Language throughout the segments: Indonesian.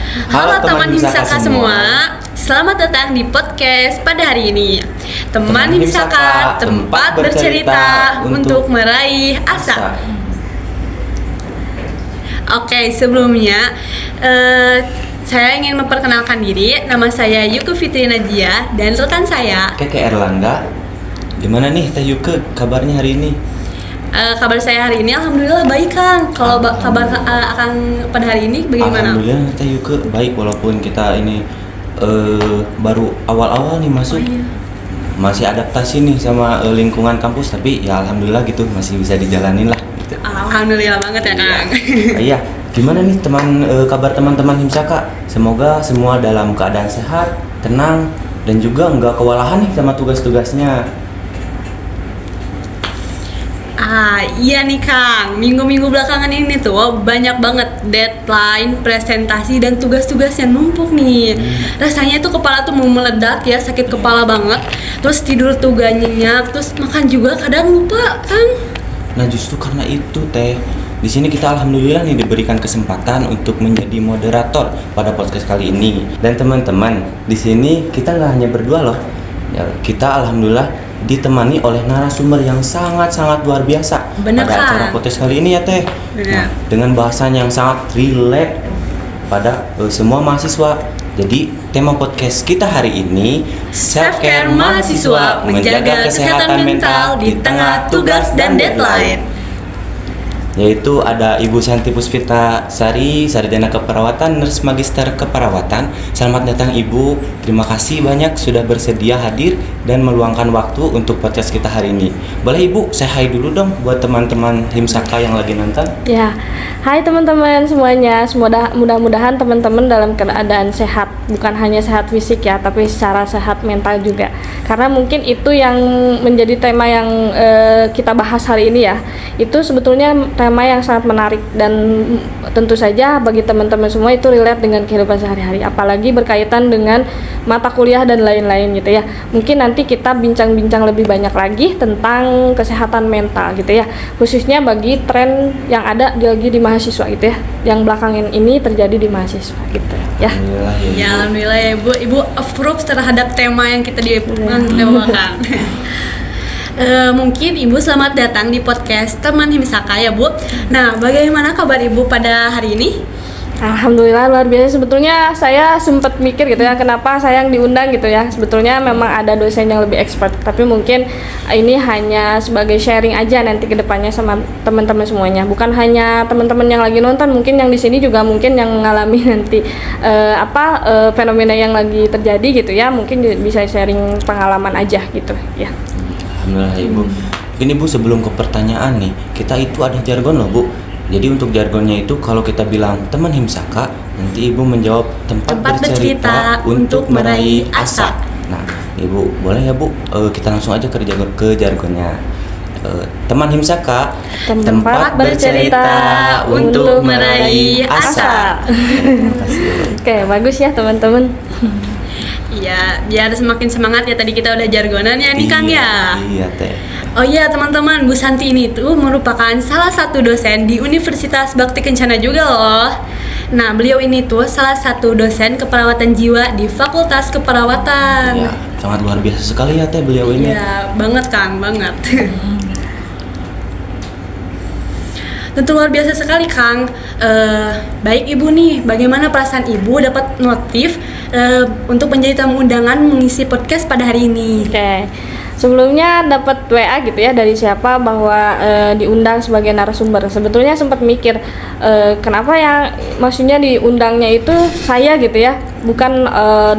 Halo teman Himsaka semua, selamat datang di podcast pada hari ini. Teman Himsaka, tempat bercerita untuk meraih asa. Oke, sebelumnya saya ingin memperkenalkan diri. Nama saya Yuke Fitri Najia dan rekan saya Keke Erlangga. Gimana nih Teh Yuke kabarnya hari ini? Kabar saya hari ini alhamdulillah baik, Kang. Kalau kabar Akang pada hari ini bagaimana? Alhamdulillah Teh Yuke baik, walaupun kita ini baru awal-awal nih masuk. Masih adaptasi nih sama lingkungan kampus, tapi ya alhamdulillah gitu masih bisa dijalanin lah gitu. Alhamdulillah banget ya, Kang. Iya. Gimana nih kabar teman-teman Himsaka? Semoga semua dalam keadaan sehat, tenang, dan juga nggak kewalahan nih sama tugas-tugasnya. Iya nih Kang, minggu-minggu belakangan ini tuh banyak banget deadline, presentasi, dan tugas-tugas yang numpuk nih. Rasanya tuh kepala tuh mau meledak ya, sakit kepala banget. Terus tidur tuh gak nyenyak, terus makan juga kadang lupa kan. Nah justru karena itu Teh, di sini kita alhamdulillah nih diberikan kesempatan untuk menjadi moderator pada podcast kali ini. Dan teman-teman, di sini kita nggak hanya berdua loh. Ya, kita alhamdulillah ditemani oleh narasumber yang sangat-sangat luar biasa. Bener, pada acara podcast kali ini ya Teh. Nah, dengan bahasan yang sangat relate pada semua mahasiswa. Jadi tema podcast kita hari ini Self-care mahasiswa, menjaga kesehatan mental di tengah tugas dan deadline. Yaitu ada Ibu Santi Puspita Sari, Sarjana Keperawatan, Nurse Magister Keperawatan. Selamat datang Ibu, terima kasih banyak sudah bersedia hadir dan meluangkan waktu untuk podcast kita hari ini. Boleh Ibu, saya hai dulu dong buat teman-teman Himsaka yang lagi nonton. Ya, hai teman-teman semuanya. Mudah-mudahan teman-teman dalam keadaan sehat, bukan hanya sehat fisik ya, tapi secara sehat mental juga. Karena mungkin itu yang menjadi tema yang kita bahas hari ini ya. Itu sebetulnya tema yang sangat menarik dan tentu saja bagi teman-teman semua itu relate dengan kehidupan sehari-hari, apalagi berkaitan dengan mata kuliah dan lain-lain gitu ya. Mungkin nanti kita bincang-bincang lebih banyak lagi tentang kesehatan mental gitu ya, khususnya bagi tren yang ada lagi di mahasiswa gitu ya, yang belakangan ini terjadi di mahasiswa gitu ya. Alhamdulillah ya Ibu. Ibu approve terhadap tema yang kita dibawakan. Mungkin Ibu selamat datang di podcast Teman Himsaka ya Bu. Nah, bagaimana kabar Ibu pada hari ini? Alhamdulillah luar biasa. Sebetulnya saya sempat mikir gitu ya, kenapa saya yang diundang gitu ya. Sebetulnya memang ada dosen yang lebih expert, tapi mungkin ini hanya sebagai sharing aja nanti kedepannya sama teman-teman semuanya. Bukan hanya teman-teman yang lagi nonton, mungkin yang di sini juga mungkin yang mengalami nanti fenomena yang lagi terjadi gitu ya. Mungkin bisa sharing pengalaman aja gitu ya. Alhamdulillah Ibu. Mungkin Ibu sebelum ke pertanyaan nih, kita itu ada jargon loh Bu. Jadi untuk jargonnya itu kalau kita bilang teman Himsaka, nanti Ibu menjawab tempat bercerita untuk meraih asa. Nah Ibu boleh ya Bu, kita langsung aja ke jargonnya. Teman Himsaka, tempat bercerita untuk meraih asa. Terima kasih. Oke, bagus ya teman-teman. Iya, biar semakin semangat ya, tadi kita udah jargonan ya nih Kang ya. Iya Teh. Oh iya teman-teman, Bu Santi ini tuh merupakan salah satu dosen di Universitas Bakti Kencana juga loh. Nah, beliau ini tuh salah satu dosen keperawatan jiwa di Fakultas Keperawatan. Iya, sangat luar biasa sekali ya Teh beliau ini. Iya, banget Kang, banget. Tentu luar biasa sekali Kang. Baik Ibu nih, bagaimana perasaan Ibu dapat notif untuk menjadi tamu undangan mengisi podcast pada hari ini? Oke. Sebelumnya dapat WA gitu ya dari siapa bahwa diundang sebagai narasumber. Sebetulnya sempat mikir kenapa ya, maksudnya diundangnya itu saya gitu ya, bukan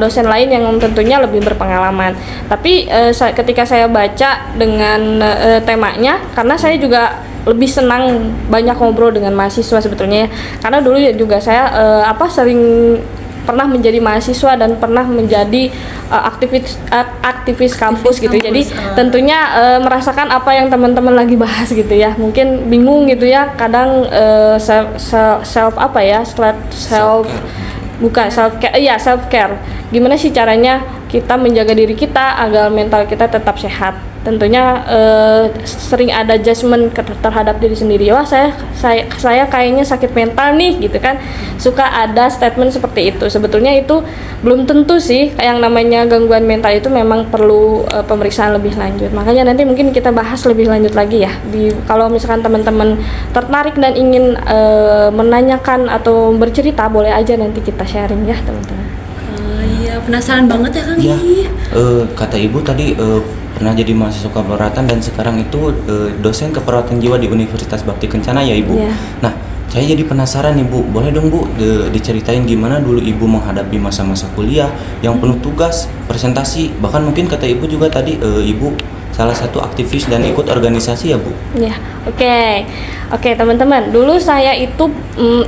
dosen lain yang tentunya lebih berpengalaman. Tapi ketika saya baca dengan temanya, karena saya juga lebih senang banyak ngobrol dengan mahasiswa sebetulnya ya. Karena dulu juga saya sering pernah menjadi mahasiswa dan pernah menjadi aktivis kampus gitu. Jadi tentunya merasakan apa yang teman-teman lagi bahas gitu ya. Mungkin bingung gitu ya. Kadang self care. Gimana sih caranya kita menjaga diri kita agar mental kita tetap sehat. Tentunya sering ada judgement terhadap diri sendiri. Wah, saya kayaknya sakit mental nih gitu kan. Suka ada statement seperti itu. Sebetulnya itu belum tentu sih. Yang namanya gangguan mental itu memang perlu pemeriksaan lebih lanjut. Makanya nanti mungkin kita bahas lebih lanjut lagi ya. Kalau misalkan teman-teman tertarik dan ingin menanyakan atau bercerita, boleh aja nanti kita sharing ya teman-teman. Iya, penasaran banget ya Kang. Iya. Kata Ibu tadi pernah jadi mahasiswa keperawatan dan sekarang itu dosen keperawatan jiwa di Universitas Bakti Kencana ya Ibu. Iya. Nah, saya jadi penasaran nih Bu, boleh dong Bu diceritain gimana dulu Ibu menghadapi masa-masa kuliah yang penuh tugas, presentasi, bahkan mungkin kata Ibu juga tadi Ibu salah satu aktivis dan ikut organisasi ya Bu? Ya, oke teman-teman. Dulu saya itu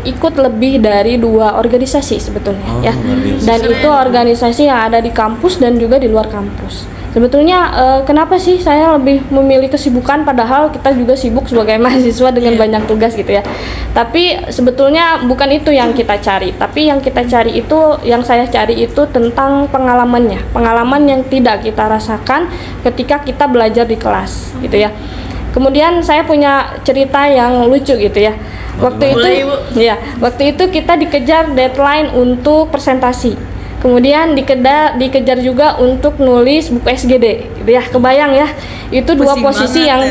ikut lebih dari 2 organisasi sebetulnya ya. Dan itu organisasi yang ada di kampus dan juga di luar kampus. Sebetulnya kenapa sih saya lebih memilih kesibukan padahal kita juga sibuk sebagai mahasiswa dengan banyak tugas gitu ya. Tapi sebetulnya bukan itu yang kita cari. Tapi yang kita cari itu, yang saya cari itu tentang pengalamannya. Pengalaman yang tidak kita rasakan ketika kita belajar di kelas gitu ya. Kemudian saya punya cerita yang lucu gitu ya. Waktu itu kita dikejar deadline untuk presentasi. Kemudian dikejar juga untuk nulis buku SGD gitu ya. Kebayang ya, itu dua posisi yang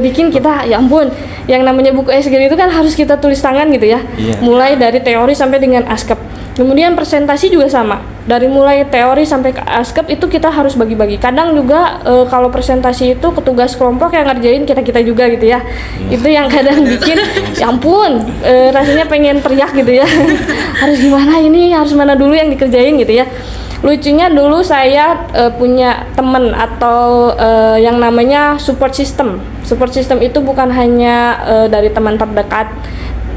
bikin kita ya ampun, yang namanya buku SGD itu kan harus kita tulis tangan gitu ya. Mulai dari teori sampai dengan askep. Kemudian presentasi juga sama, dari mulai teori sampai ke askep itu kita harus bagi-bagi. Kadang juga kalau presentasi itu petugas kelompok yang ngerjain kita juga gitu ya. Itu yang kadang bikin ya ampun, rasanya pengen teriak gitu ya. Harus gimana ini, harus mana dulu yang dikerjain gitu ya. Lucunya dulu saya punya teman atau yang namanya support system. Support system itu bukan hanya dari teman terdekat,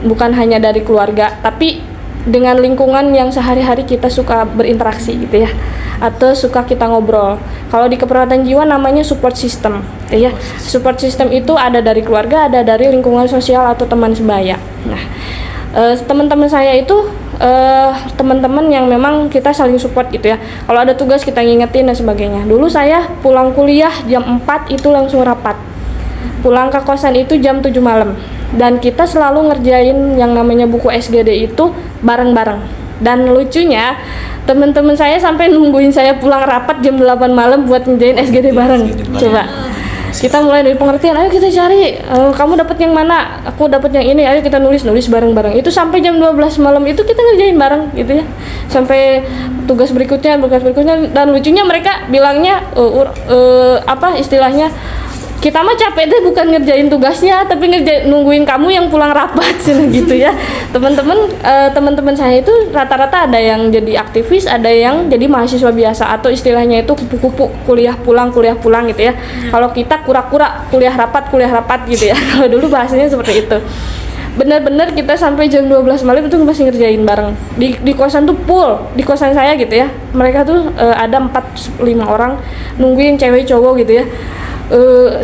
bukan hanya dari keluarga, tapi dengan lingkungan yang sehari-hari kita suka berinteraksi gitu ya, atau suka kita ngobrol. Kalau di keperawatan jiwa namanya support system ya. Support system itu ada dari keluarga, ada dari lingkungan sosial atau teman sebaya. Nah, teman-teman saya itu teman-teman yang memang kita saling support gitu ya. Kalau ada tugas kita ngingetin dan sebagainya. Dulu saya pulang kuliah jam 4 itu langsung rapat. Pulang ke kosan itu jam 7 malam. Dan kita selalu ngerjain yang namanya buku SGD itu bareng-bareng. Dan lucunya teman-teman saya sampai nungguin saya pulang rapat jam 8 malam buat ngerjain SGD bareng. Coba. Kita mulai dari pengertian, ayo kita cari, kamu dapat yang mana, aku dapat yang ini, ayo kita nulis bareng-bareng. Itu sampai jam 12 malam itu kita ngerjain bareng gitu ya. Sampai tugas berikutnya, dan lucunya mereka bilangnya istilahnya, kita mah capek deh bukan ngerjain tugasnya, tapi nungguin kamu yang pulang rapat gitu ya. Teman-teman saya itu rata-rata ada yang jadi aktivis, ada yang jadi mahasiswa biasa atau istilahnya itu kupu-kupu, kuliah pulang gitu ya. Kalau kita kura-kura kuliah rapat gitu ya. Kalau dulu bahasanya seperti itu. Benar-benar kita sampai jam 12 malam itu masih ngerjain bareng. Di kosan tuh full, di kosan saya gitu ya. Mereka tuh ada 4-5 orang nungguin cewek cowok gitu ya.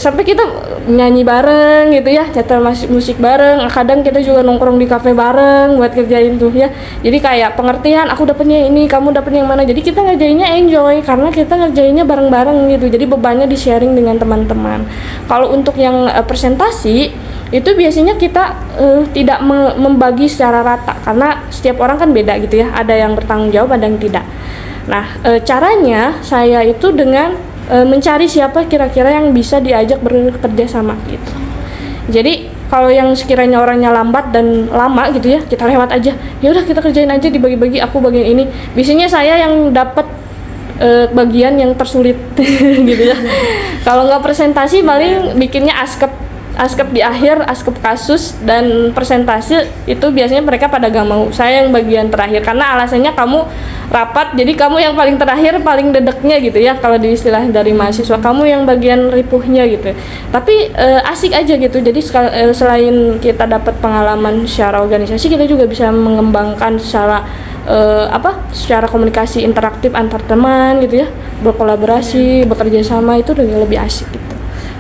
Sampai kita nyanyi bareng gitu ya, nyetel musik bareng. Kadang kita juga nongkrong di kafe bareng buat kerjain tuh ya. Jadi kayak pengertian, aku dapetnya ini, kamu dapetnya yang mana. Jadi kita ngerjainnya enjoy karena kita ngerjainnya bareng-bareng gitu. Jadi bebannya di sharing dengan teman-teman. Kalau untuk yang presentasi itu biasanya kita tidak membagi secara rata karena setiap orang kan beda gitu ya. Ada yang bertanggung jawab, ada yang tidak. Nah, caranya saya itu dengan mencari siapa kira-kira yang bisa diajak bekerja sama gitu. Jadi kalau yang sekiranya orangnya lambat dan lama gitu ya, kita lewat aja. Ya udah kita kerjain aja, dibagi-bagi, aku bagian ini. Biasanya saya yang dapat bagian yang tersulit gitu ya. Kalau nggak presentasi paling bikinnya askep di akhir, askep kasus dan presentasi itu biasanya mereka pada gak mau. Saya yang bagian terakhir karena alasannya kamu rapat, jadi kamu yang paling terakhir, paling dedeknya gitu ya. Kalau di istilah dari mahasiswa, kamu yang bagian ripuhnya gitu. Tapi asik aja gitu. Jadi selain kita dapat pengalaman secara organisasi, kita juga bisa mengembangkan secara secara komunikasi interaktif antar teman gitu ya, berkolaborasi, bekerja sama itu lebih asik gitu.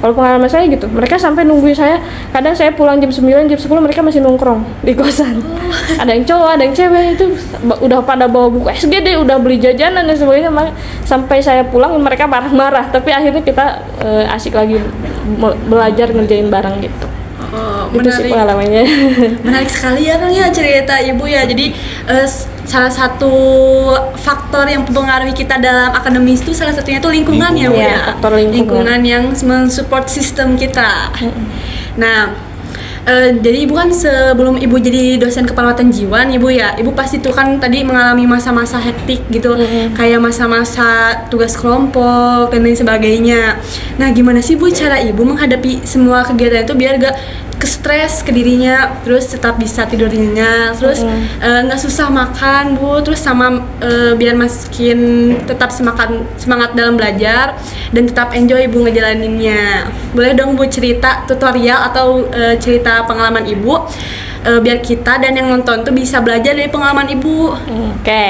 Kalau pengalaman saya gitu, mereka sampai nungguin saya. Kadang saya pulang jam 9, jam 10 mereka masih nongkrong di kosan. Ada yang cowok, ada yang cewek, itu udah pada bawa buku SGD, udah beli jajanan dan sebagainya. Sampai saya pulang mereka marah-marah, tapi akhirnya kita asik lagi belajar ngerjain bareng gitu. Itu sih pengalamannya. Menarik sekali ya Kang ya cerita Ibu ya. Jadi salah satu faktor yang mempengaruhi kita dalam akademis itu salah satunya itu lingkungan ya Bu ya. Faktor lingkungan yang mensupport sistem kita. Nah, jadi Ibu kan sebelum Ibu jadi dosen keperawatan jiwa nih Ibu ya, Ibu pasti tuh kan tadi mengalami masa-masa hektik gitu, kayak masa-masa tugas kelompok dan lain sebagainya. Nah, gimana sih Bu cara Ibu menghadapi semua kegiatan itu biar gak ke-stres ke dirinya, terus tetap bisa tidur nyenyak, terus nggak susah makan Bu, terus sama biar makin tetap semangat dalam belajar dan tetap enjoy Ibu ngejalaninnya. Boleh dong Bu cerita tutorial atau cerita pengalaman Ibu biar kita dan yang nonton tuh bisa belajar dari pengalaman Ibu. Oke.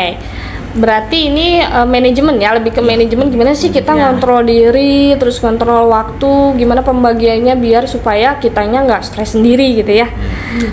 Berarti ini manajemen ya, lebih ke manajemen gimana sih kita ngontrol diri, terus kontrol waktu, gimana pembagiannya biar supaya kitanya nggak stres sendiri gitu ya.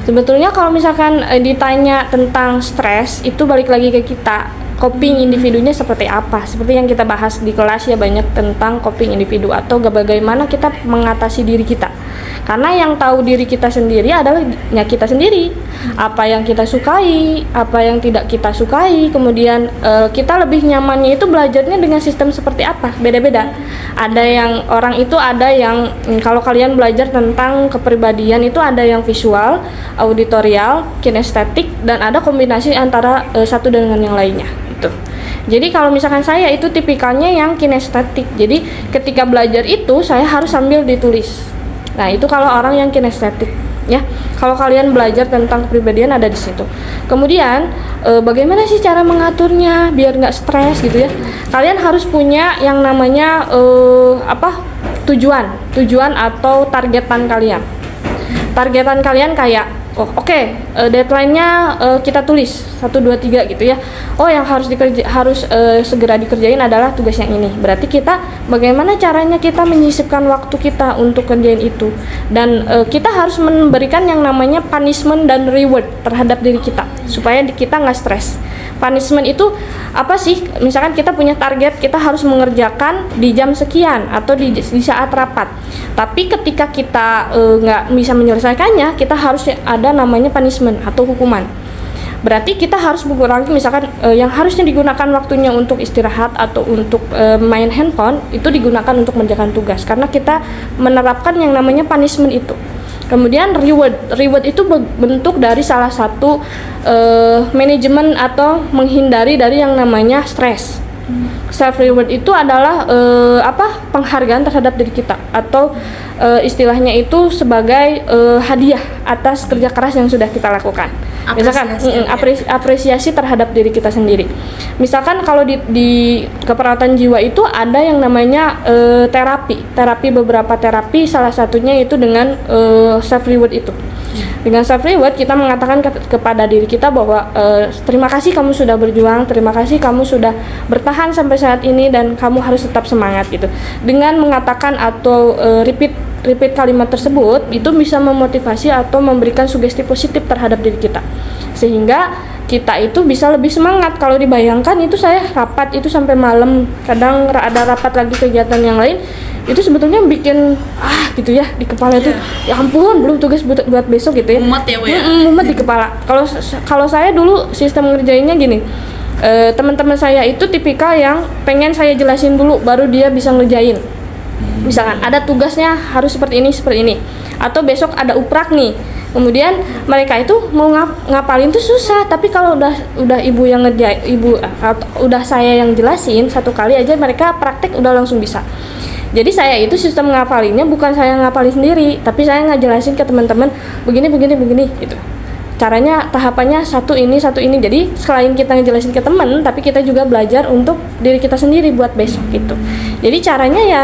Sebetulnya kalau misalkan ditanya tentang stres, itu balik lagi ke kita, coping individunya seperti apa. Seperti yang kita bahas di kelas ya, banyak tentang coping individu atau bagaimana kita mengatasi diri kita. Karena yang tahu diri kita sendiri adalah ya kita sendiri. Apa yang kita sukai, apa yang tidak kita sukai, kemudian kita lebih nyamannya itu belajarnya dengan sistem seperti apa, beda-beda. Ada yang orang itu ada yang kalau kalian belajar tentang kepribadian itu ada yang visual, auditorial, kinestetik, dan ada kombinasi antara satu dengan yang lainnya. Jadi kalau misalkan saya itu tipikalnya yang kinestetik. Jadi ketika belajar itu saya harus sambil ditulis. Nah, itu kalau orang yang kinestetik ya. Kalau kalian belajar tentang kepribadian ada di situ. Kemudian bagaimana sih cara mengaturnya biar nggak stres gitu ya? Kalian harus punya yang namanya tujuan atau targetan kalian. Targetan kalian kayak deadline-nya kita tulis 1, 2, 3 gitu ya. Yang harus segera dikerjain adalah tugas yang ini. Berarti kita bagaimana caranya kita menyisipkan waktu kita untuk kerjain itu. Dan kita harus memberikan yang namanya punishment dan reward terhadap diri kita supaya kita nggak stres. Punishment itu apa sih? Misalkan kita punya target, kita harus mengerjakan di jam sekian atau di saat rapat. Tapi ketika kita nggak bisa menyelesaikannya, kita harus ada namanya punishment atau hukuman. Berarti kita harus mengurangi misalkan yang harusnya digunakan waktunya untuk istirahat atau untuk main handphone itu digunakan untuk mengerjakan tugas karena kita menerapkan yang namanya punishment itu. Kemudian reward itu bentuk dari salah satu manajemen atau menghindari dari yang namanya stres. Self reward itu adalah penghargaan terhadap diri kita atau istilahnya itu sebagai hadiah atas kerja keras yang sudah kita lakukan. Misalkan apresiasi terhadap diri kita sendiri. Misalkan kalau di keperawatan jiwa itu ada yang namanya terapi beberapa terapi, salah satunya itu dengan self reward itu. Dengan self reward kita mengatakan kepada diri kita bahwa terima kasih kamu sudah berjuang, terima kasih kamu sudah bertahan sampai saat ini dan kamu harus tetap semangat gitu. Dengan mengatakan atau repeat kalimat tersebut itu bisa memotivasi atau memberikan sugesti positif terhadap diri kita sehingga kita itu bisa lebih semangat. Kalau dibayangkan itu saya rapat itu sampai malam, kadang ada rapat lagi kegiatan yang lain, itu sebetulnya bikin gitu ya di kepala itu ya ampun belum tugas buat besok gitu ya, mumet ya Bu ya. Mumet di kepala. Kalau saya dulu sistem ngerjainnya gini, teman-teman saya itu tipikal yang pengen saya jelasin dulu baru dia bisa ngerjain. Misalkan ada tugasnya harus seperti ini atau besok ada uprak nih, kemudian mereka itu mau ngapalin tuh susah, tapi kalau udah ibu yang ngerjain, udah saya yang jelasin satu kali aja mereka praktek udah langsung bisa. Jadi saya itu sistem ngapalinnya bukan saya ngapalin sendiri, tapi saya ngejelasin ke teman-teman begini gitu. Caranya tahapannya satu ini. Jadi selain kita ngejelasin ke teman, tapi kita juga belajar untuk diri kita sendiri buat besok gitu. Jadi caranya ya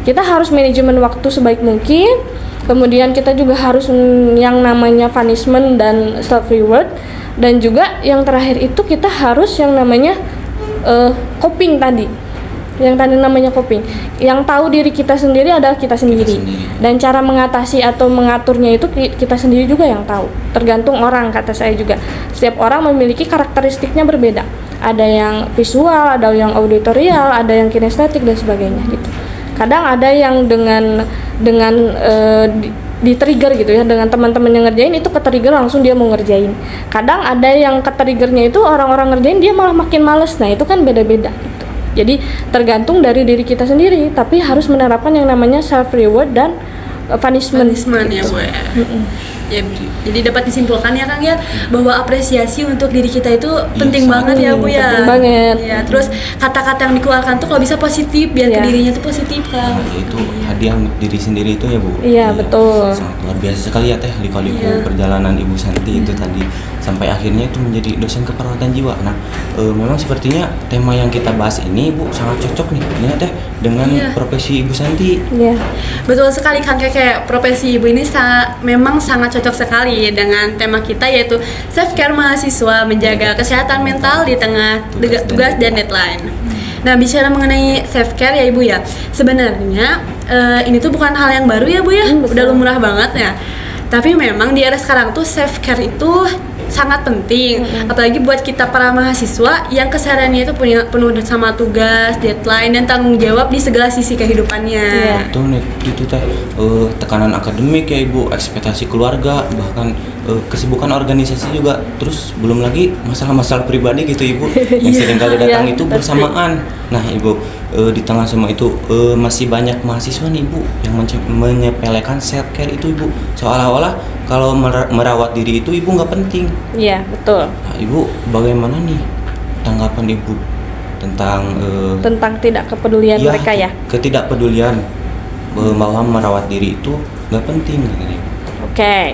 kita harus manajemen waktu sebaik mungkin. Kemudian kita juga harus yang namanya punishment dan self reward, dan juga yang terakhir itu kita harus yang namanya coping tadi. yang tadi namanya coping. Yang tahu diri kita sendiri adalah kita sendiri. Dan cara mengatasi atau mengaturnya itu kita sendiri juga yang tahu. Tergantung orang, kata saya juga. Setiap orang memiliki karakteristiknya berbeda. Ada yang visual, ada yang auditorial, ada yang kinestetik dan sebagainya gitu. Kadang ada yang dengan di-trigger gitu ya, dengan teman-teman yang ngerjain itu ke-trigger langsung dia mau ngerjain. Kadang ada yang ke-triggernya itu orang-orang ngerjain dia malah makin males. Nah, itu kan beda-beda gitu. Jadi tergantung dari diri kita sendiri, tapi harus menerapkan yang namanya self reward dan punishment ya Bu ya. Ya, jadi dapat disimpulkan ya Kang ya bahwa apresiasi untuk diri kita itu penting banget ya Bu ya. Penting banget. Ya, terus kata-kata yang dikeluarkan tuh kalau bisa positif biar ke dirinya tuh positif Kang. Nah, itu hadiah untuk diri sendiri itu ya Bu. Iya, betul. Sangat luar biasa sekali ya Teh liku-liku perjalanan Ibu Santi itu tadi sampai akhirnya itu menjadi dosen keperawatan jiwa. Nah, memang sepertinya tema yang kita bahas ini Bu sangat cocok nih ya Teh dengan profesi Ibu Santi. Iya. Betul sekali Kang, kayak profesi Ibu ini memang sangat cocok sekali dengan tema kita yaitu self care mahasiswa, menjaga kesehatan mental di tengah tugas dan deadline. Nah, bicara mengenai self care ya Ibu ya, sebenarnya ini tuh bukan hal yang baru ya Bu ya, udah lumrah banget ya. Tapi memang di era sekarang tuh self care itu sangat penting, apalagi buat kita para mahasiswa yang kesehariannya itu penuh sama tugas, deadline, dan tanggung jawab di segala sisi kehidupannya. Betul nih, itu Teh tekanan akademik ya Ibu, ekspektasi keluarga, bahkan kesibukan organisasi juga, terus belum lagi masalah-masalah pribadi gitu Ibu yang sering kali datang itu bersamaan. Nah Ibu, di tengah semua itu masih banyak mahasiswa nih Ibu yang menyepelekan self care itu Ibu, seolah-olah kalau merawat diri itu Ibu nggak penting. Iya, betul. Nah, Ibu bagaimana nih tanggapan Ibu tentang tidak kepedulian mereka ya? Ketidakpedulian bahwa merawat diri itu nggak penting gitu. Oke.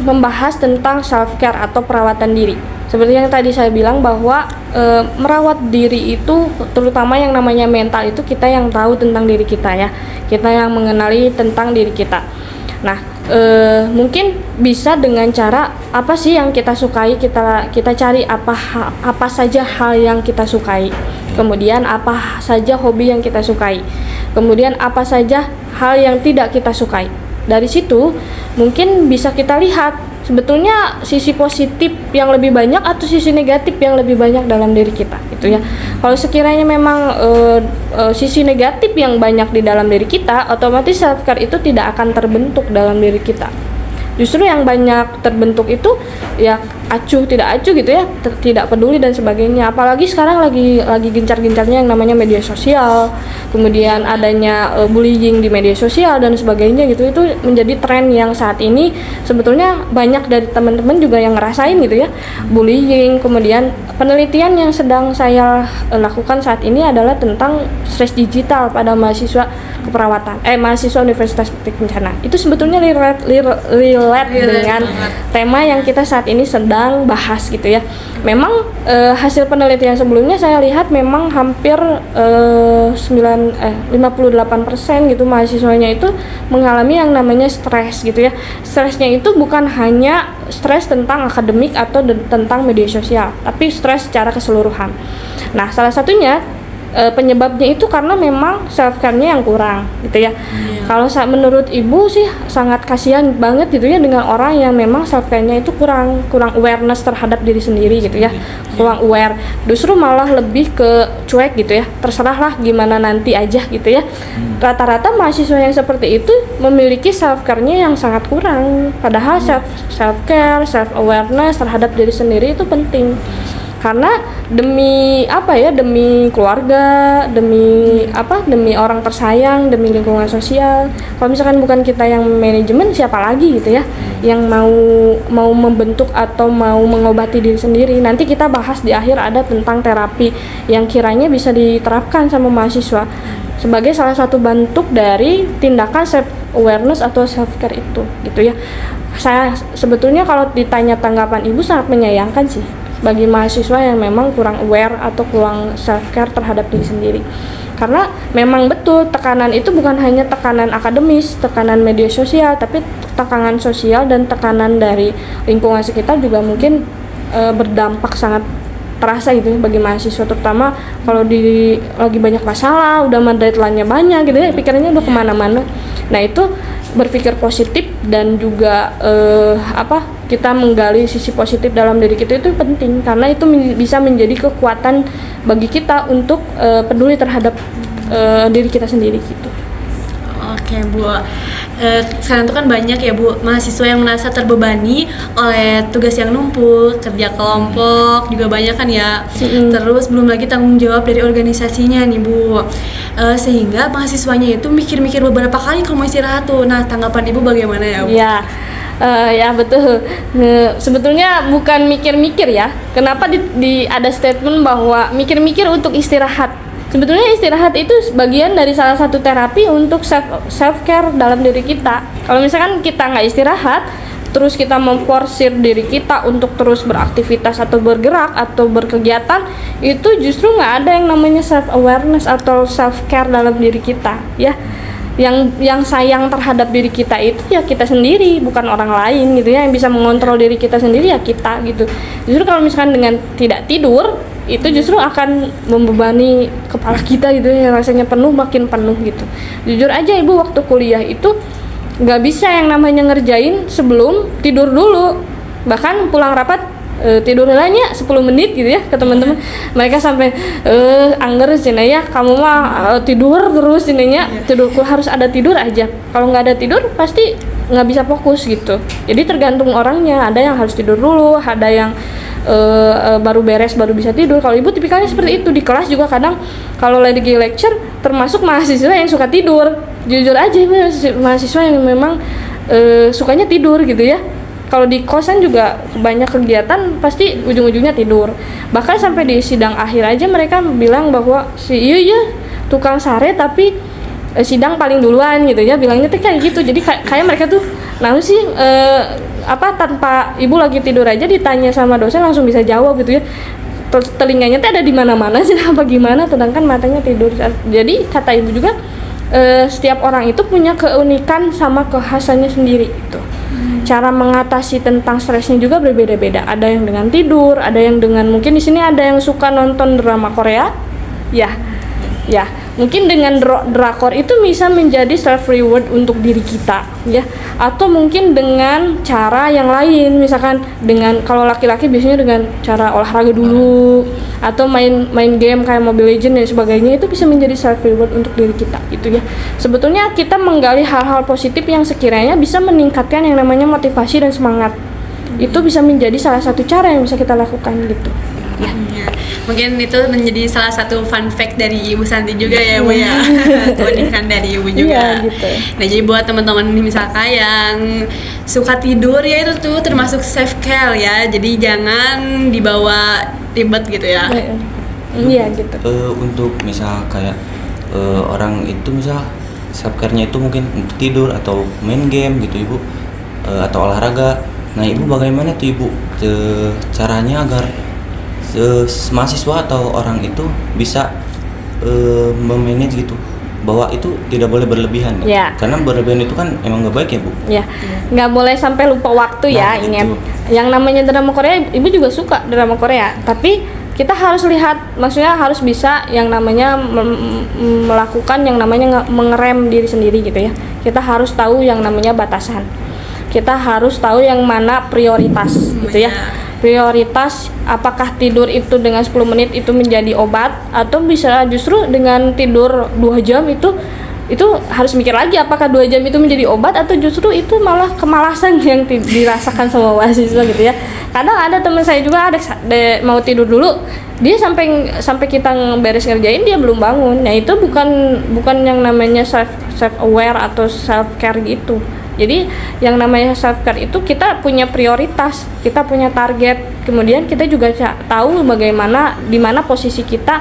Membahas tentang self care atau perawatan diri. Seperti yang tadi saya bilang bahwa merawat diri itu terutama yang namanya mental itu kita yang tahu tentang diri kita ya. Kita yang mengenali tentang diri kita. Nah, mungkin bisa dengan cara apa sih yang kita sukai, kita cari apa saja hal yang kita sukai, kemudian apa saja hobi yang kita sukai, kemudian apa saja hal yang tidak kita sukai. Dari situ mungkin bisa kita lihat sebetulnya sisi positif yang lebih banyak atau sisi negatif yang lebih banyak dalam diri kita gitu ya. Kalau sekiranya memang sisi negatif yang banyak di dalam diri kita, otomatis self care itu tidak akan terbentuk dalam diri kita. Justru yang banyak terbentuk itu ya acuh tidak acuh gitu ya, tidak peduli dan sebagainya. Apalagi sekarang lagi gencar-gencarnya yang namanya media sosial, kemudian adanya bullying di media sosial dan sebagainya gitu. Itu menjadi tren yang saat ini sebetulnya banyak dari teman-teman juga yang ngerasain gitu ya, bullying. Kemudian penelitian yang sedang saya lakukan saat ini adalah tentang stres digital pada mahasiswa keperawatan, mahasiswa Universitas Teknik Kencana. Itu sebetulnya relate dengan tema yang kita saat ini sedang bahas gitu ya. Memang hasil penelitian sebelumnya saya lihat memang hampir 58% gitu mahasiswanya itu mengalami yang namanya stres gitu ya. Stresnya itu bukan hanya stres tentang akademik atau tentang media sosial, tapi stres secara keseluruhan. Nah, salah satunya penyebabnya itu karena memang self care-nya yang kurang gitu ya. Kalau menurut Ibu sih sangat kasihan banget gitu ya dengan orang yang memang self care-nya itu kurang awareness terhadap diri sendiri gitu ya. Kurang aware, justru malah lebih ke cuek gitu ya. Terserahlah gimana nanti aja gitu ya. Rata-rata mahasiswa yang seperti itu memiliki self care-nya yang sangat kurang. Padahal self care, self awareness terhadap diri sendiri itu penting. Karena demi keluarga, demi orang tersayang, demi lingkungan sosial. Kalau misalkan bukan kita yang manajemen, siapa lagi gitu ya yang mau membentuk atau mau mengobati diri sendiri. Nanti kita bahas di akhir ada tentang terapi yang kiranya bisa diterapkan sama mahasiswa sebagai salah satu bentuk dari tindakan self awareness atau self care itu gitu ya. Saya sebetulnya kalau ditanya tanggapan Ibu sangat menyayangkan sih bagi mahasiswa yang memang kurang aware atau kurang self care terhadap diri sendiri. Karena memang betul tekanan itu bukan hanya tekanan akademis, tekanan media sosial, tapi tekanan sosial dan tekanan dari lingkungan sekitar juga mungkin berdampak sangat terasa gitu ya bagi mahasiswa, terutama kalau lagi banyak masalah, udah deadline-nya banyak gitu ya, pikirannya udah kemana-mana. Nah itu berpikir positif dan juga kita menggali sisi positif dalam diri kita itu penting, karena itu bisa menjadi kekuatan bagi kita untuk peduli terhadap diri kita sendiri gitu. Oke Bu, sekarang tuh kan banyak ya Bu mahasiswa yang merasa terbebani oleh tugas yang numpuk, kerja kelompok juga banyak kan ya. Terus belum lagi tanggung jawab dari organisasinya nih Bu, sehingga mahasiswanya itu mikir-mikir beberapa kali kalau mau istirahat tuh. Nah tanggapan Ibu bagaimana ya Bu? Ya betul. Sebetulnya bukan mikir-mikir ya. Kenapa ada statement bahwa mikir-mikir untuk istirahat? Sebetulnya istirahat itu bagian dari salah satu terapi untuk self care dalam diri kita. Kalau misalkan kita nggak istirahat, terus kita memforsir diri kita untuk terus beraktivitas atau bergerak atau berkegiatan, itu justru nggak ada yang namanya self awareness atau self care dalam diri kita ya. Yang sayang terhadap diri kita itu ya kita sendiri, bukan orang lain gitu ya. Yang bisa mengontrol diri kita sendiri ya kita gitu. Justru kalau misalkan dengan tidak tidur, itu justru akan membebani kepala kita gitu ya, rasanya penuh, makin penuh gitu. Jujur aja Ibu waktu kuliah itu nggak bisa yang namanya ngerjain sebelum tidur dulu, bahkan pulang rapat tidur helanya 10 menit gitu ya ke teman-teman. Mereka sampai angger cina ya, kamu mah tidur terus cina, tidurku harus ada tidur aja, kalau nggak ada tidur pasti nggak bisa fokus gitu. Jadi tergantung orangnya, ada yang harus tidur dulu, ada yang baru beres baru bisa tidur. Kalau Ibu tipikalnya seperti itu. Di kelas juga kadang kalau lagi lecture termasuk mahasiswa yang suka tidur. Jujur aja Ibu, mahasiswa yang memang sukanya tidur gitu ya. Kalau di kosan juga banyak kegiatan pasti ujung-ujungnya tidur. Bahkan sampai di sidang akhir aja mereka bilang bahwa iya tukang sare tapi sidang paling duluan gitu ya, bilangnya tuh kayak gitu. Jadi kayak mereka tuh sih tanpa Ibu lagi tidur aja ditanya sama dosen langsung bisa jawab gitu ya. Telinganya tuh ada di mana-mana sih apa gimana, sedangkan matanya tidur. Jadi kata Ibu juga setiap orang itu punya keunikan sama kekhasannya sendiri itu. Cara mengatasi tentang stresnya juga berbeda-beda. Ada yang dengan tidur, ada yang dengan mungkin di sini ada yang suka nonton drama Korea. Ya, mungkin dengan drakor itu bisa menjadi self reward untuk diri kita ya, atau mungkin dengan cara yang lain, misalkan dengan kalau laki-laki biasanya dengan cara olahraga dulu atau main game kayak Mobile Legends dan sebagainya, itu bisa menjadi self reward untuk diri kita gitu ya. Sebetulnya kita menggali hal-hal positif yang sekiranya bisa meningkatkan yang namanya motivasi dan semangat. Itu bisa menjadi salah satu cara yang bisa kita lakukan gitu. Ya. Mungkin itu menjadi salah satu fun fact dari Ibu Santi juga ya Bu ya. Keunikan dari Ibu juga. Gitu. Nah jadi buat teman-teman misalkan yang suka tidur ya, itu tuh termasuk self care ya. Jadi jangan dibawa ribet gitu ya. Iya gitu. Untuk misal kayak orang itu misal self care-nya itu mungkin untuk tidur atau main game gitu Ibu, atau olahraga. Nah Ibu bagaimana tuh Ibu caranya agar mahasiswa atau orang itu bisa memanage gitu, bahwa itu tidak boleh berlebihan kan? Ya. Karena berlebihan itu kan emang nggak baik ya Bu. Ya, nggak boleh sampai lupa waktu ya. Ingat, yang namanya drama Korea, Ibu juga suka drama Korea, tapi kita harus lihat, maksudnya harus bisa yang namanya melakukan yang namanya mengerem diri sendiri gitu ya. Kita harus tahu yang namanya batasan, kita harus tahu yang mana prioritas gitu ya. Prioritas, apakah tidur itu dengan 10 menit itu menjadi obat, atau bisa justru dengan tidur 2 jam itu harus mikir lagi apakah 2 jam itu menjadi obat atau justru itu malah kemalasan yang dirasakan sama mahasiswa gitu ya. Kadang ada teman saya juga mau tidur dulu, dia sampai kita beres ngerjain dia belum bangun. Nah itu bukan yang namanya self aware atau self care gitu. Jadi yang namanya self care itu kita punya prioritas, kita punya target, kemudian kita juga tahu bagaimana di mana posisi kita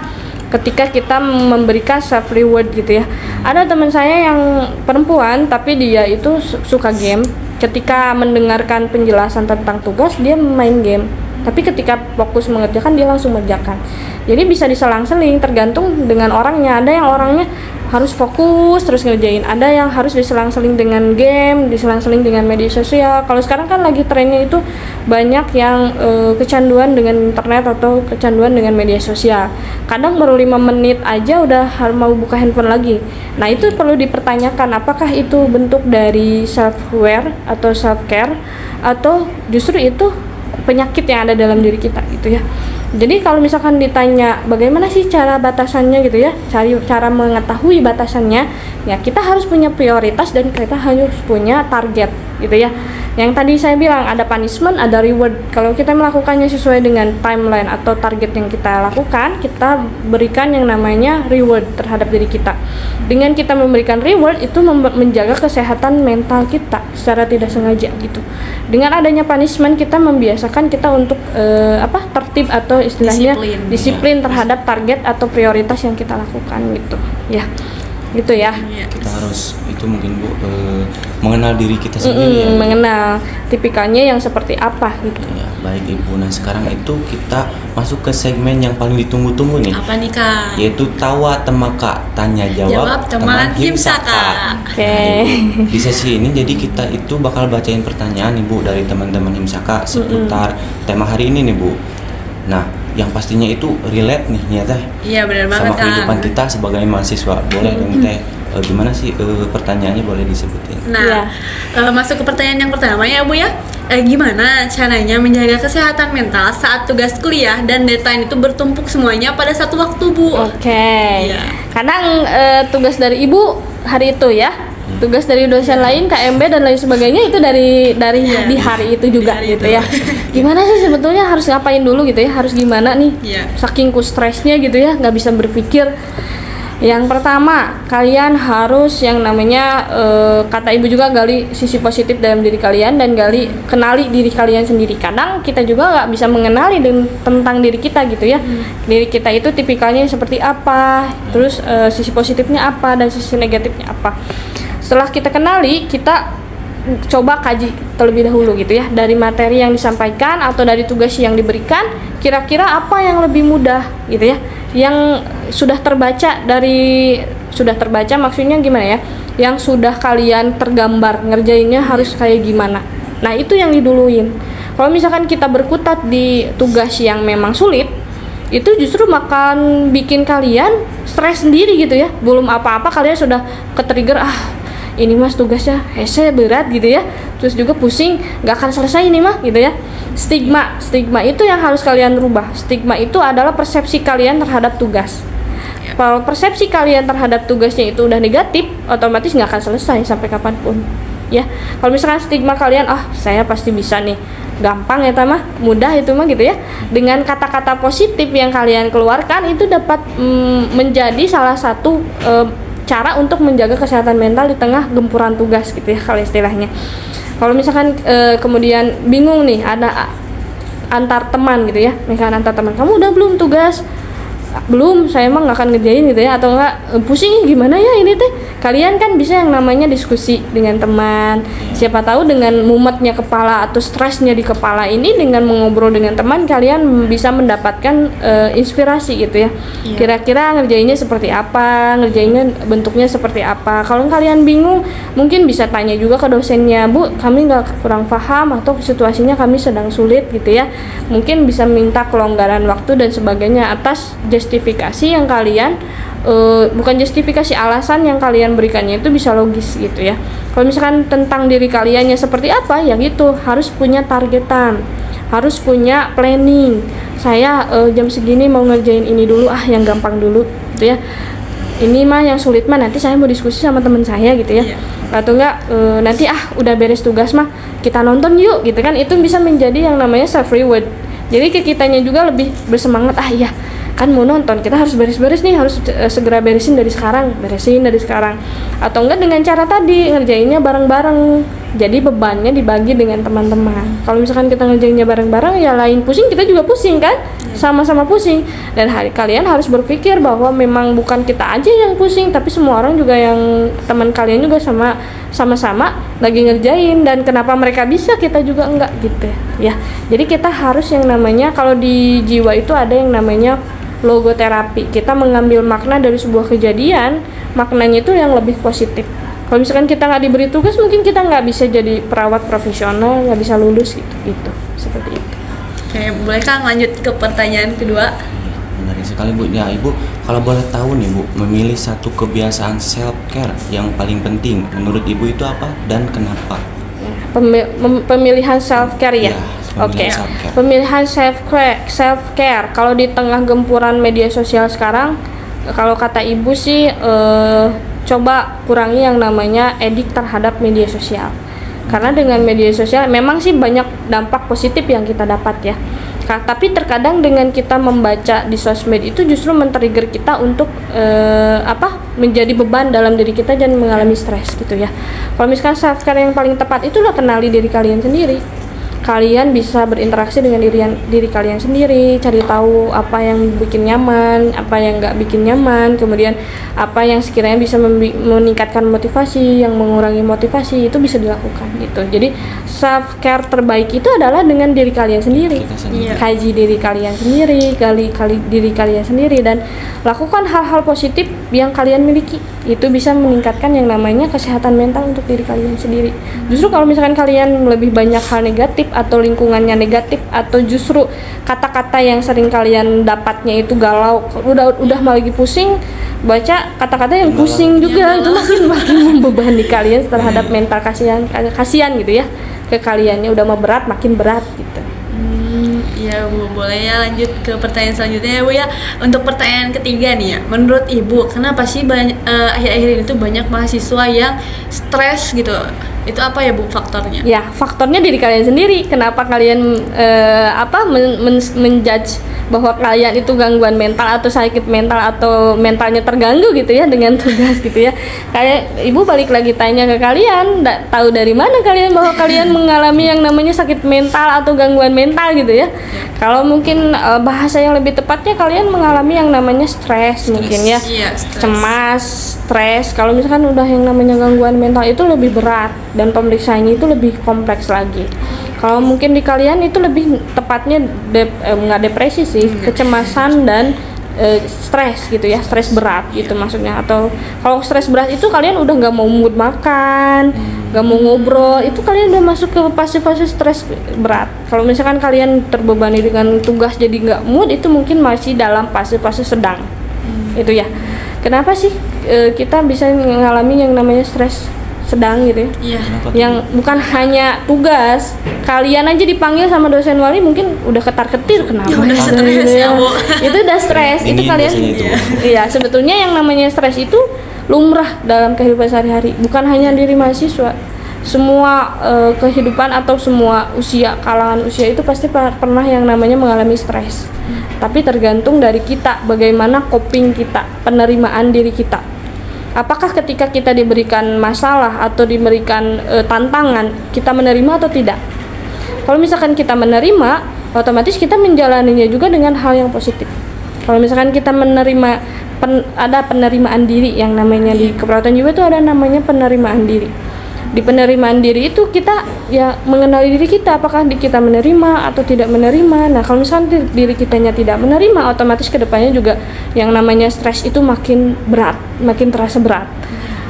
ketika kita memberikan self reward gitu ya. Ada teman saya yang perempuan tapi dia itu suka game. Ketika mendengarkan penjelasan tentang tugas dia main game, tapi ketika fokus mengerjakan dia langsung mengerjakan. Jadi bisa diselang-seling tergantung dengan orangnya. Ada yang orangnya harus fokus terus ngerjain, ada yang harus diselang-seling dengan game, diselang-seling dengan media sosial. Kalau sekarang kan lagi trennya itu banyak yang kecanduan dengan internet atau kecanduan dengan media sosial. Kadang baru 5 menit aja udah mau buka handphone lagi. Nah itu perlu dipertanyakan, apakah itu bentuk dari self-aware atau self-care, atau justru itu penyakit yang ada dalam diri kita gitu ya. Jadi kalau misalkan ditanya bagaimana sih cara batasannya gitu ya, cara mengetahui batasannya, ya kita harus punya prioritas dan kita harus punya target gitu ya. Yang tadi saya bilang ada punishment, ada reward. Kalau kita melakukannya sesuai dengan timeline atau target yang kita lakukan, kita berikan yang namanya reward terhadap diri kita. Dengan kita memberikan reward itu menjaga kesehatan mental kita secara tidak sengaja gitu. Dengan adanya punishment kita membiasakan kita untuk tertib atau istilahnya disiplin terhadap target atau prioritas yang kita lakukan gitu ya. Gitu ya. Kita harus itu mungkin Bu mengenal diri kita sendiri ya. Mengenal tipikalnya yang seperti apa gitu. Ya, baik Ibu. Nah, sekarang itu kita masuk ke segmen yang paling ditunggu-tunggu nih. Apa nih Kak? Yaitu Tawa Temaka, tanya jawab teman Himsaka. Oke. Nah, di sesi ini jadi kita itu bakal bacain pertanyaan nih Bu dari teman-teman Himsaka seputar tema hari ini nih Bu. Nah, yang pastinya itu relate nih ya Teh. Iya benar banget sama kehidupan kita sebagai mahasiswa. Boleh dong Teh, gimana sih pertanyaannya, boleh disebutin? Nah, masuk ke pertanyaan yang pertama ya Bu ya. Gimana caranya menjaga kesehatan mental saat tugas kuliah dan deadline itu bertumpuk semuanya pada satu waktu Bu? Oke. Iya. Kadang tugas dari Ibu hari itu ya. Tugas dari dosen lain, KMB dan lain sebagainya itu dari di hari itu juga hari gitu itu. ya. Gimana sih sebetulnya harus ngapain dulu gitu ya? Harus gimana nih? Iya. Saking stresnya gitu ya, nggak bisa berpikir. Yang pertama, kalian harus yang namanya kata Ibu juga gali sisi positif dalam diri kalian dan kenali diri kalian sendiri. Kadang kita juga nggak bisa mengenali tentang diri kita gitu ya. Diri kita itu tipikalnya seperti apa, terus sisi positifnya apa dan sisi negatifnya apa. Setelah kita kenali, kita coba kaji terlebih dahulu gitu ya, dari materi yang disampaikan atau dari tugas yang diberikan, kira-kira apa yang lebih mudah gitu ya, yang sudah terbaca maksudnya gimana ya, yang sudah kalian tergambar ngerjainnya harus kayak gimana. Nah itu yang diduluin. Kalau misalkan kita berkutat di tugas yang memang sulit, itu justru makan bikin kalian stres sendiri gitu ya. Belum apa-apa kalian sudah ke-trigger, ini mas tugasnya berat gitu ya, terus juga pusing, nggak akan selesai ini mah gitu ya. Stigma itu yang harus kalian rubah. Stigma itu adalah persepsi kalian terhadap tugas. Kalau persepsi kalian terhadap tugasnya itu udah negatif, otomatis nggak akan selesai sampai kapanpun ya. Kalau misalkan stigma kalian, saya pasti bisa nih, gampang ya mah, mudah itu mah gitu ya. Dengan kata-kata positif yang kalian keluarkan itu dapat menjadi salah satu cara untuk menjaga kesehatan mental di tengah gempuran tugas gitu ya kalau istilahnya. Kalau misalkan kemudian bingung nih, ada antar teman gitu ya, misalkan antar teman, kamu udah belum tugas? Belum, saya emang nggak akan ngerjain gitu ya, atau enggak pusing gimana ya ini teh. Kalian kan bisa yang namanya diskusi dengan teman. Siapa tahu dengan mumetnya kepala atau stresnya di kepala ini, dengan mengobrol dengan teman kalian bisa mendapatkan inspirasi gitu ya. Kira-kira ngerjainnya seperti apa, ngerjainnya bentuknya seperti apa. Kalau kalian bingung, mungkin bisa tanya juga ke dosennya, Bu, kami kurang paham atau situasinya kami sedang sulit gitu ya. Mungkin bisa minta kelonggaran waktu dan sebagainya atas justifikasi yang kalian bukan justifikasi, alasan yang kalian berikannya itu bisa logis gitu ya. Kalau misalkan tentang diri kaliannya seperti apa, ya gitu, harus punya targetan, harus punya planning. Saya jam segini mau ngerjain ini dulu, yang gampang dulu gitu ya. Ini mah yang sulit mah nanti saya mau diskusi sama teman saya gitu ya. Atau enggak nanti udah beres tugas mah kita nonton yuk gitu kan. Itu bisa menjadi yang namanya self reward. Jadi ke kitanya juga lebih bersemangat, iya kan mau nonton, kita harus beres-beres nih, harus segera beresin dari sekarang. Atau enggak dengan cara tadi ngerjainnya bareng-bareng, jadi bebannya dibagi dengan teman-teman. Kalau misalkan kita ngerjainnya bareng-bareng, ya lain pusing, kita juga pusing kan, sama-sama pusing. Dan kalian harus berpikir bahwa memang bukan kita aja yang pusing, tapi semua orang juga, yang teman kalian juga sama-sama lagi ngerjain. Dan kenapa mereka bisa, kita juga enggak gitu ya. Jadi kita harus yang namanya, kalau di jiwa itu ada yang namanya logoterapi. Kita mengambil makna dari sebuah kejadian, maknanya itu yang lebih positif. Kalau misalkan kita nggak diberi tugas, mungkin kita nggak bisa jadi perawat profesional, nggak bisa lulus gitu, seperti itu. Oke, boleh Kang lanjut ke pertanyaan kedua? Menarik sekali Bu. Ya Ibu, kalau boleh tahu nih Bu, memilih satu kebiasaan self care yang paling penting menurut Ibu itu apa dan kenapa? Pemilihan self care ya. Ya, Oke. pemilihan self-care. Pemilihan self care. Kalau di tengah gempuran media sosial sekarang, kalau kata Ibu sih coba kurangi yang namanya edik terhadap media sosial. Karena dengan media sosial memang sih banyak dampak positif yang kita dapat ya. Tapi terkadang dengan kita membaca di sosmed itu justru men-trigger kita untuk menjadi beban dalam diri kita dan mengalami stres gitu ya. Kalau misalkan self care yang paling tepat itulah kenali diri kalian sendiri. Kalian bisa berinteraksi dengan diri kalian sendiri, cari tahu apa yang bikin nyaman, apa yang nggak bikin nyaman, kemudian apa yang sekiranya bisa meningkatkan motivasi, yang mengurangi motivasi, itu bisa dilakukan gitu. Jadi self care terbaik itu adalah dengan diri kalian sendiri. Iya. Kaji diri kalian sendiri, kali diri kalian sendiri, dan lakukan hal-hal positif yang kalian miliki. Itu bisa meningkatkan yang namanya kesehatan mental untuk diri kalian sendiri. Justru kalau misalkan kalian lebih banyak hal negatif atau lingkungannya negatif, atau justru kata-kata yang sering kalian dapatnya itu galau, udah lagi pusing baca kata-kata yang pusing juga, itu makin membebani kalian terhadap mental, kasihan gitu ya ke kaliannya, udah mau berat makin berat gitu. Ya Bu, boleh ya lanjut ke pertanyaan selanjutnya ya Bu ya. Untuk pertanyaan ketiga nih ya, menurut Ibu kenapa sih akhir-akhir ini tuh banyak mahasiswa yang stres gitu? Itu apa ya Bu faktornya? Ya, faktornya diri kalian sendiri. Kenapa kalian menjudge bahwa kalian itu gangguan mental atau sakit mental atau mentalnya terganggu gitu ya dengan tugas gitu ya. Kayak Ibu balik lagi tanya ke kalian, tahu dari mana kalian bahwa kalian mengalami yang namanya sakit mental atau gangguan mental gitu ya. Kalau mungkin bahasa yang lebih tepatnya kalian mengalami yang namanya stres mungkin ya. Iya, stres. Cemas, stres. Kalau misalkan udah yang namanya gangguan mental itu lebih berat dan pemeriksaannya itu lebih kompleks lagi. Kalau mungkin di kalian itu lebih tepatnya nggak depresi sih, kecemasan dan stres gitu ya, stres berat gitu maksudnya. Atau kalau stres berat itu kalian udah nggak mau mood makan, nggak mau ngobrol, itu kalian udah masuk ke fase-fase stres berat. Kalau misalkan kalian terbebani dengan tugas jadi nggak mood, itu mungkin masih dalam fase-fase sedang. Itu ya. Kenapa sih kita bisa mengalami yang namanya stres sedang gitu ya? Iya. Yang bukan hanya tugas, kalian aja dipanggil sama dosen wali mungkin udah ketar-ketir, kenapa Udah ya? stres Gitu ya, Bu. Itu udah stres. Itu Ini kalian biasanya itu. iya, sebetulnya yang namanya stres itu lumrah dalam kehidupan sehari-hari, bukan hanya diri mahasiswa. Semua kehidupan atau semua kalangan usia itu pasti pernah yang namanya mengalami stres. Tapi tergantung dari kita, bagaimana coping kita, penerimaan diri kita. Apakah ketika kita diberikan masalah atau diberikan tantangan, kita menerima atau tidak? Kalau misalkan kita menerima, otomatis kita menjalaninya juga dengan hal yang positif. Kalau misalkan kita menerima, ada penerimaan diri yang namanya di keperawatan jiwa itu ada namanya penerimaan diri. Di penerimaan diri itu kita ya mengenali diri kita, apakah kita menerima atau tidak menerima. Nah, kalau misalkan diri kitanya tidak menerima, otomatis kedepannya juga yang namanya stres itu makin berat, makin terasa berat.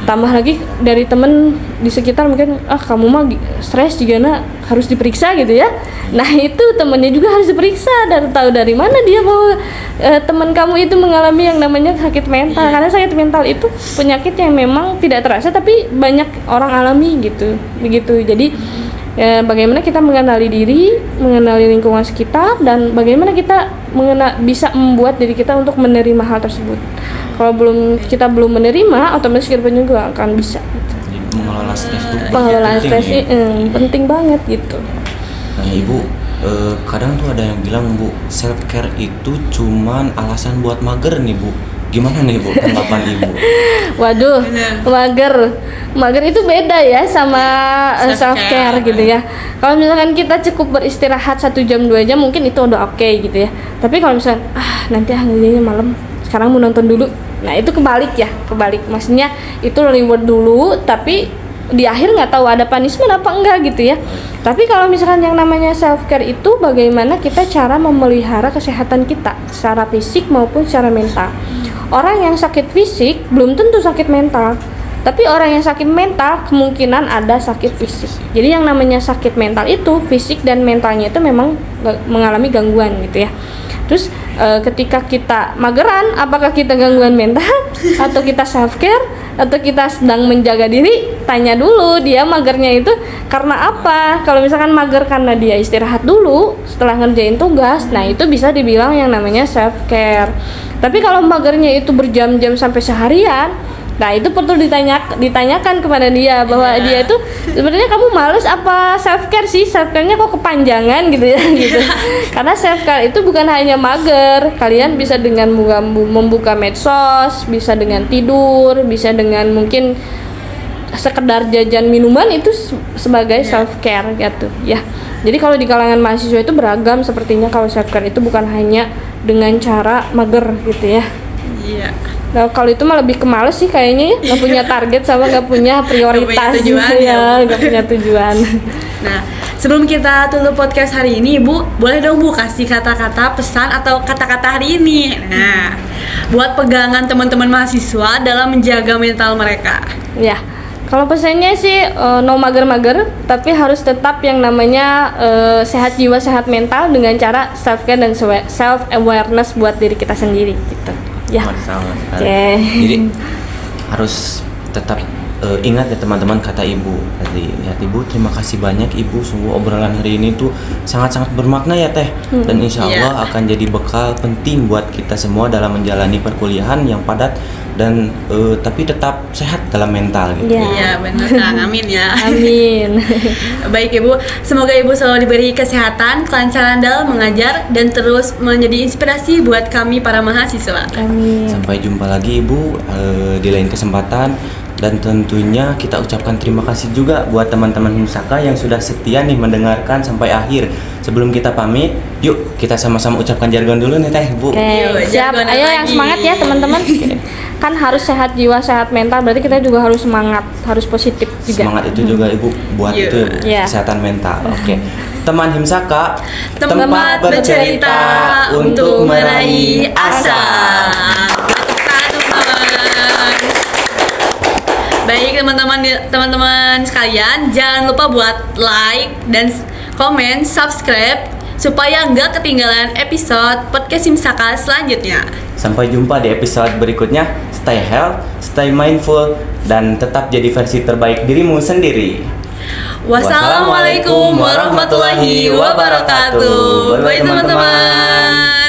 Tambah lagi dari temen di sekitar mungkin, kamu mah stres juga harus diperiksa gitu ya. Nah, itu temennya juga harus diperiksa dan tahu dari mana dia bahwa teman kamu itu mengalami yang namanya sakit mental. Karena sakit mental itu penyakit yang memang tidak terasa tapi banyak orang alami gitu. Begitu. Jadi bagaimana kita mengenali diri, mengenali lingkungan sekitar, dan bagaimana kita bisa membuat diri kita untuk menerima hal tersebut. Kalau kita belum menerima, otomatis kita juga akan bisa. Jadi mengelola stres itu Pengelolaan stres ya. penting banget gitu. Nah Ibu, kadang tuh ada yang bilang Bu, self care itu cuman alasan buat mager nih Bu. Gimana nih Bu tanggapan Ibu? Waduh, mager itu beda ya sama self care gitu ya. Kalau misalkan kita cukup beristirahat 1 jam 2 jam mungkin itu udah oke gitu ya. Tapi kalau misalkan nanti ngerjainnya malam, sekarang mau nonton dulu. Nah, itu kebalik. Maksudnya itu reward dulu, tapi di akhir nggak tahu ada punishment apa enggak gitu ya. Tapi kalau misalkan yang namanya self care itu bagaimana kita cara memelihara kesehatan kita secara fisik maupun secara mental. orang yang sakit fisik belum tentu sakit mental. Tapi orang yang sakit mental kemungkinan ada sakit fisik. Jadi yang namanya sakit mental itu fisik dan mentalnya itu memang mengalami gangguan gitu ya. Terus ketika kita mageran, apakah kita gangguan mental atau kita self care atau kita sedang menjaga diri? Tanya dulu dia magernya itu karena apa. Kalau misalkan mager karena dia istirahat dulu setelah ngerjain tugas, nah itu bisa dibilang yang namanya self care. Tapi kalau magernya itu berjam-jam sampai seharian, nah itu perlu ditanyakan kepada dia bahwa dia itu sebenarnya kamu males apa self care sih, self care-nya kok kepanjangan gitu ya gitu. Karena self care itu bukan hanya mager, kalian bisa dengan membuka medsos, bisa dengan tidur, bisa dengan mungkin sekedar jajan minuman, itu sebagai self care gitu ya. Jadi kalau di kalangan mahasiswa itu beragam sepertinya kalau self care itu bukan hanya dengan cara mager gitu ya. Iya. Nah kalau itu mah lebih ke males sih kayaknya ya, nggak punya target sama nggak punya prioritas gitu ya, nggak punya tujuan. Nah sebelum kita tutup podcast hari ini, Bu, boleh dong Bu kasih kata-kata pesan atau kata-kata hari ini. Nah buat pegangan teman-teman mahasiswa dalam menjaga mental mereka. Ya, kalau pesannya sih no mager-mager, tapi harus tetap yang namanya sehat jiwa sehat mental dengan cara self care dan self awareness buat diri kita sendiri gitu. Ya. Okay. Jadi harus tetap ingat ya teman-teman kata Ibu tadi. Ya Ibu, terima kasih banyak Ibu, sungguh obrolan hari ini tuh sangat-sangat bermakna ya Teh. Dan insya Allah akan jadi bekal penting buat kita semua dalam menjalani perkuliahan yang padat dan tapi tetap sehat dalam mental gitu. Iya benar Kang, amin ya. Amin. Baik Ibu, semoga Ibu selalu diberi kesehatan, kelancaran dalam mengajar dan terus menjadi inspirasi buat kami para mahasiswa. Amin. Sampai jumpa lagi Ibu di lain kesempatan. Dan tentunya kita ucapkan terima kasih juga buat teman-teman Himsaka yang sudah setia nih mendengarkan sampai akhir. Sebelum kita pamit, yuk kita sama-sama ucapkan jargon dulu nih Teh, Bu. Oke, siap. Ayo yang semangat ya teman-teman. Kan harus sehat jiwa, sehat mental, berarti kita juga harus semangat, harus positif juga. Semangat itu juga Ibu buat itu ya, kesehatan mental. Oke. Teman Himsaka, tempat bercerita untuk meraih asa. Baik teman-teman sekalian, jangan lupa buat like dan komen, subscribe supaya nggak ketinggalan episode podcast Himsaka selanjutnya. Sampai jumpa di episode berikutnya. Stay healthy, stay mindful, dan tetap jadi versi terbaik dirimu sendiri. Wassalamualaikum warahmatullahi wabarakatuh. Bye teman-teman.